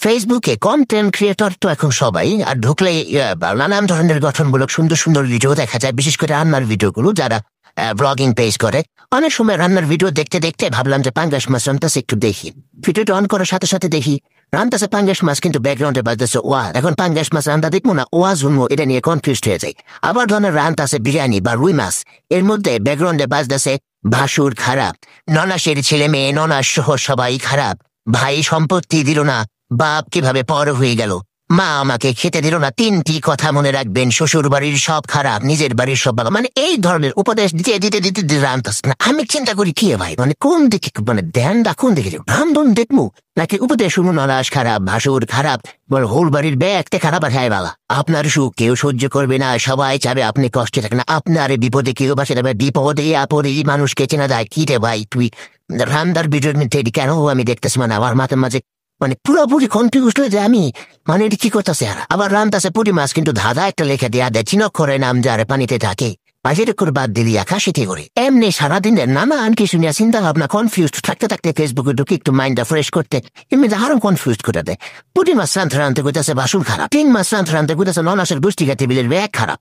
ফেসবুকে content creator তো এখন সবাই, আর ঢুকলে নানান ধরনের গঠনমূলক সুন্দর সুন্দর ভিডিও দেখা যায়, বিশেষ করে রান্নার ভিডিওগুলো যারা ব্লগিং পেজ করে। অনেক সময় রান্নার ভিডিও দেখতে দেখতে ভাবলাম যে পাঙ্গাস মাছ রান্তাছে একটু দেখি। ভিডিওটা অন করার সাথে সাথে দেখি রান্তাছে পাঙ্গাস মাছ, কিন্তু ব্যাকগ্রাউন্ডে বাজতেছে ওয়াজ। এখন পাঙ্গাস মাছ রান্না দেখবো না ওয়াজ শুনবো, এটা নিয়ে কনফিউজড হয়ে যায়। আবার ধরনের রান্তাছে বিরিয়ানি বা রুই মাছ, এর মধ্যে ব্যাকগ্রাউন্ডে বাজতেছে ভাসুর খারাপ, ননাসের ছেলে মেয়ে ননাস সহ সবাই খারাপ, ভাই সম্পত্তি দিল না, বাপ কিভাবে পর হয়ে গেল, মা আমাকে খেতে দিল না, তিনটি কথা মনে রাখবেন, শ্বশুর বাড়ির সব খারাপ, নিজের বাড়ির সব ভালো। মানে এই ধরনের উপদেশ দিতে দিতে দিতে দিতে রান্তাস না। আমি চিন্তা করি কি ভাই, মানে কোন দিকে, মানে ধ্যানটা কোন দিকে রান্ধন দেখবো নাকি উপদেশ শুনবো নলাস খারাপ, ভাসুর খারাপ, হোল বাড়ির ব্যাগতে খারাপ আর হ্যাঁ বালা। আপনার সুখ কেউ সহ্য করবে না, সবাই চাবে আপনি কষ্টে থাকেন, আপনার বিপদে কেউ বাসে যাবে, বিপদে আপদে মানুষকে চেনা যায়। কি রে ভাই তুই রান্দার ভিডিওর মধ্যে কেন আমি দেখতেছি, মানে আমার মাথার মাঝে মানে পুরোপুরি কনফিউজ হয়ে যায় আমি, মানে এটা কি করতেছে। আর আবার রান্তাছে পুরি মাছ, কিন্তু ধাঁধা একটা লেখা দেয়া দেয় চিনক্ষরে নাম যারে পানিতে থাকে, বাজের করে বাদ দিলি আকাশিতে করে। এমনি সারাদিনের নানান কিছু নিয়ে চিন্তা ভাবনা কনফিউজ থাকতে থাকতে ফেসবুকে ঢুকে একটু মাইন্ডটা ফ্রেশ করতে এমনি আরো কনফিউজ করে দেয়। পুরি মাছ রান্তে রান্তে কইতেছে বাসুর খারাপ, তিন মাছ রান্তে রান্তে কইতেছে ননাসের গোষ্ঠী টেবিলের ব্যাগ খারাপ।